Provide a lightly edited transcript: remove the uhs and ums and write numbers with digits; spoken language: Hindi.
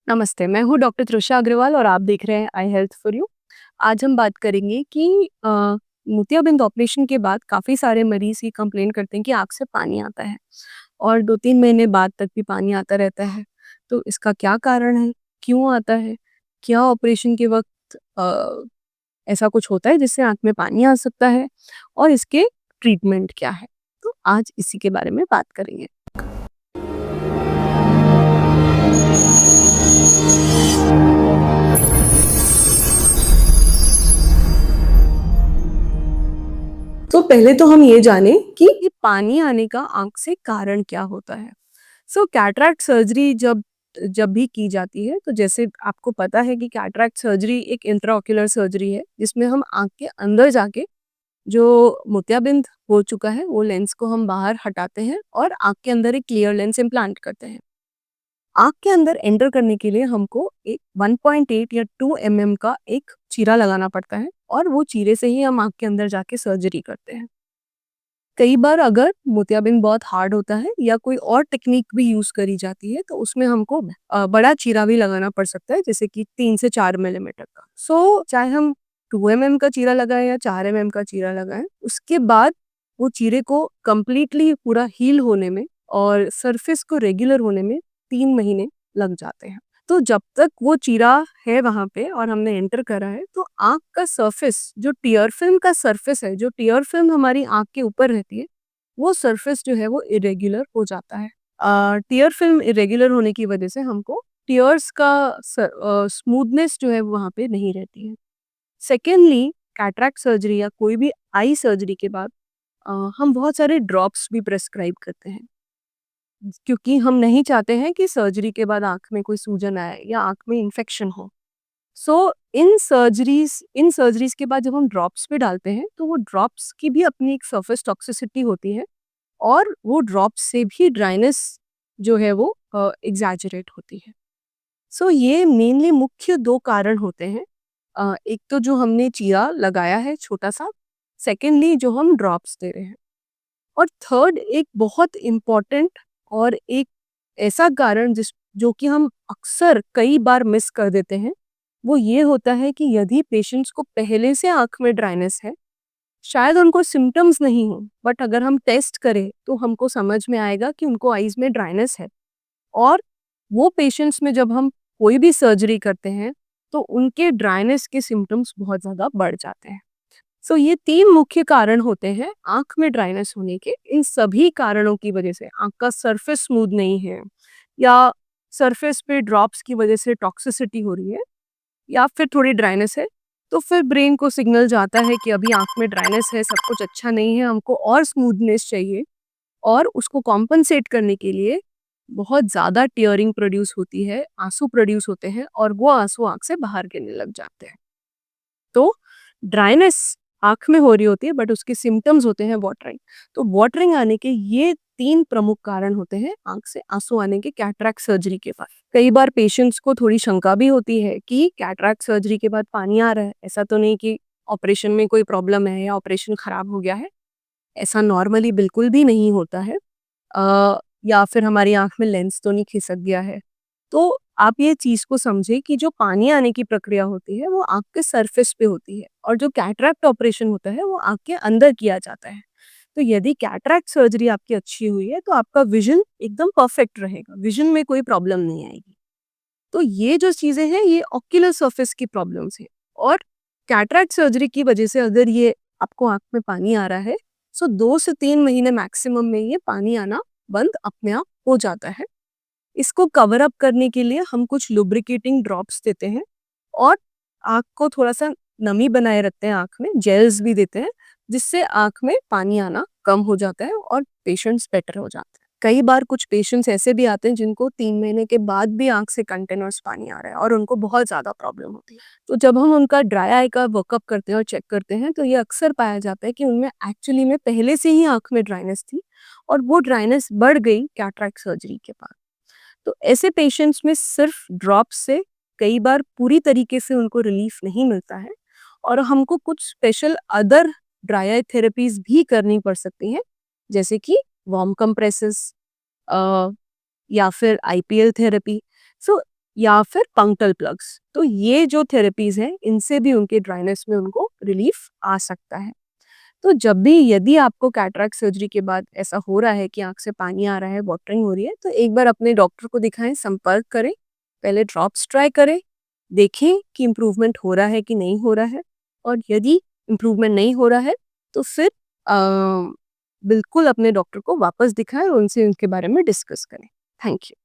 नमस्ते, मैं हूँ डॉक्टर तृषा अग्रवाल और आप देख रहे हैं आई हेल्थ फॉर यू। आज हम बात करेंगे कि मोतियाबिंद ऑपरेशन के बाद काफ़ी सारे मरीज़ ये कंप्लेन करते हैं कि आँख से पानी आता है और 2-3 महीने बाद तक भी पानी आता रहता है। तो इसका क्या कारण है? क्यों आता है? क्या ऑपरेशन के वक़्त ऐसा कुछ होता है जिससे आँख में पानी आ सकता है? और इसके ट्रीटमेंट क्या है? तो आज इसी के बारे में बात करेंगे। तो पहले तो हम ये जानें कि ये पानी आने का आँख से कारण क्या होता है? कैटरैक्ट सर्जरी जब जब भी की जाती है, तो जैसे आपको पता है कि कैटरैक्ट सर्जरी एक इंट्राओक्युलर सर्जरी है, जिसमें हम आँख के अंदर जाके जो मोतियाबिंद हो चुका है, वो लेंस को हम बाहर हटाते हैं और आँख के अंदर एक क्लियर लेंस इम्प्लांट करते हैं। आँख के अंदर एंटर करने के लिए हमको एक 1.8 या 2 का एक चीरा लगाना पड़ता है और वो चीरे से ही हम आँख के अंदर जाके सर्जरी करते हैं। कई बार अगर मोतियाबिंद बहुत हार्ड होता है या कोई और टेक्निक भी यूज़ करी जाती है, तो उसमें हमको बड़ा चीरा भी लगाना पड़ सकता है, जैसे कि 3 से 4 मिलीमीटर का। चाहे हम 2 का चीरा लगाएँ या 4 का चीरा लगाएँ, उसके बाद वो चीरे को कंप्लीटली पूरा हील होने में और सरफेस को रेगुलर होने में 3 महीने लग जाते हैं। तो जब तक वो चीरा है वहाँ पे और हमने एंटर करा है, तो आँख का सरफेस जो टियर फ़िल्म का सरफेस है, जो टियर फ़िल्म हमारी आँख के ऊपर रहती है, वो सरफेस जो है वो इरेगुलर हो जाता है। टियर फ़िल्म इरेगुलर होने की वजह से हमको टियर्स का स्मूथनेस जो है वो वहाँ पे नहीं रहती है। सेकेंडली कैटरैक्ट सर्जरी या कोई भी आई सर्जरी के बाद हम बहुत सारे ड्रॉप्स भी प्रेस्क्राइब करते हैं। क्योंकि हम नहीं चाहते हैं कि सर्जरी के बाद आँख में कोई सूजन आए या आँख में इन्फेक्शन हो। इन सर्जरीज़ के बाद जब हम ड्रॉप्स भी डालते हैं, तो वो ड्रॉप्स की भी अपनी एक सरफेस टॉक्सिसिटी होती है और वो ड्रॉप्स से भी ड्राइनेस जो है वो एग्ज़ैजरेट होती है। ये मेनली मुख्य 2 कारण होते हैं। एक तो जो हमने चीरा लगाया है छोटा-सा, सेकेंडली जो हम ड्रॉप्स दे रहे हैं। और थर्ड एक बहुत इम्पोर्टेंट और एक ऐसा कारण जो कि हम अक्सर कई बार मिस कर देते हैं, वो ये होता है कि यदि पेशेंट्स को पहले से आँख में ड्राइनेस है, शायद उनको सिम्पटम्स नहीं हो, बट अगर हम टेस्ट करें तो हमको समझ में आएगा कि उनको आईज़ में ड्राइनेस है और वो पेशेंट्स में जब हम कोई भी सर्जरी करते हैं, तो उनके ड्राइनेस के सिम्पटम्स बहुत ज़्यादा बढ़ जाते हैं। ये 3 मुख्य कारण होते हैं आँख में ड्राइनेस होने के। इन सभी कारणों की वजह से आँख का सरफेस स्मूथ नहीं है या सरफेस पे ड्रॉप्स की वजह से टॉक्सिसिटी हो रही है या फिर थोड़ी ड्राइनेस है, तो फिर ब्रेन को सिग्नल जाता है कि अभी आँख में ड्राइनेस है, सब कुछ अच्छा नहीं है, हमको और स्मूथनेस चाहिए और उसको कॉम्पेंसेट करने के लिए बहुत ज़्यादा टियरिंग प्रोड्यूस होती है, आँसू प्रोड्यूस होते हैं और वो आँसू आँख से बाहर गिरने लग जाते हैं। तो ड्राइनेस आँख में हो रही होती है बट उसके सिम्पटम्स होते हैं वाटरिंग। तो वाटरिंग आने के ये 3 प्रमुख कारण होते हैं आँख से आँसू आने के कैटरैक्ट सर्जरी के बाद। कई बार पेशेंट्स को थोड़ी शंका भी होती है कि कैटरैक्ट सर्जरी के बाद पानी आ रहा है, ऐसा तो नहीं कि ऑपरेशन में कोई प्रॉब्लम है या ऑपरेशन खराब हो गया है। ऐसा नॉर्मली बिल्कुल भी नहीं होता है। या फिर हमारी आँख में लेंस तो नहीं खिसक गया है। तो आप ये चीज़ को समझें कि जो पानी आने की प्रक्रिया होती है वो आँख के सरफेस पे होती है और जो कैटरैक्ट ऑपरेशन होता है वो आँख के अंदर किया जाता है। तो यदि कैटरैक्ट सर्जरी आपकी अच्छी हुई है तो आपका विज़न एकदम परफेक्ट रहेगा, विज़न में कोई प्रॉब्लम नहीं आएगी। तो ये जो चीज़ें हैं ये ऑक्यूलर सरफेस की प्रॉब्लम्स हैं और कैटरैक्ट सर्जरी की वजह से अगर ये आपको आँख में पानी आ रहा है, 2 से 3 महीने मैक्सिमम में ये पानी आना बंद अपने आप हो जाता है। इसको कवर अप करने के लिए हम कुछ लुब्रिकेटिंग ड्रॉप्स देते हैं और आँख को थोड़ा-सा नमी बनाए रखते हैं आँख में, जेल्स भी देते हैं, जिससे आँख में पानी आना कम हो जाता है और पेशेंट्स बेटर हो जाते हैं। कई बार कुछ पेशेंट्स ऐसे भी आते हैं जिनको 3 महीने के बाद भी आँख से कंटीन्यूअस पानी आ रहा है और उनको बहुत ज़्यादा प्रॉब्लम होती है। तो जब हम उनका ड्राई आई का वर्कअप करते हैं और चेक करते हैं, तो ये अक्सर पाया जाता है कि उनमें एक्चुअली में पहले से ही आँख में ड्राइनेस थी और वो ड्राइनेस बढ़ गई कैटरैक्ट सर्जरी के बाद। तो ऐसे पेशेंट्स में सिर्फ ड्रॉप्स से कई बार पूरी तरीके से उनको रिलीफ नहीं मिलता है और हमको कुछ special other dry eye therapies भी करनी पड़ सकती हैं, जैसे कि वार्म कंप्रेसेस या फिर आईपीएल थेरेपी। या फिर पंक्टल प्लग्स। तो ये जो थेरेपीज़ हैं, इनसे भी उनके ड्राइनेस में उनको रिलीफ आ सकता है। तो जब भी यदि आपको कैटरैक्ट सर्जरी के बाद ऐसा हो रहा है कि आँख से पानी आ रहा है, वाटरिंग हो रही है, तो एक बार अपने डॉक्टर को दिखाएँ, संपर्क करें, पहले ड्रॉप्स ट्राई करें, देखें कि इम्प्रूवमेंट हो रहा है कि नहीं हो रहा है, और यदि इम्प्रूवमेंट नहीं हो रहा है, तो फिर बिल्कुल अपने डॉक्टर को वापस दिखाएँ और उनसे उनके बारे में डिस्कस करें। Thank you.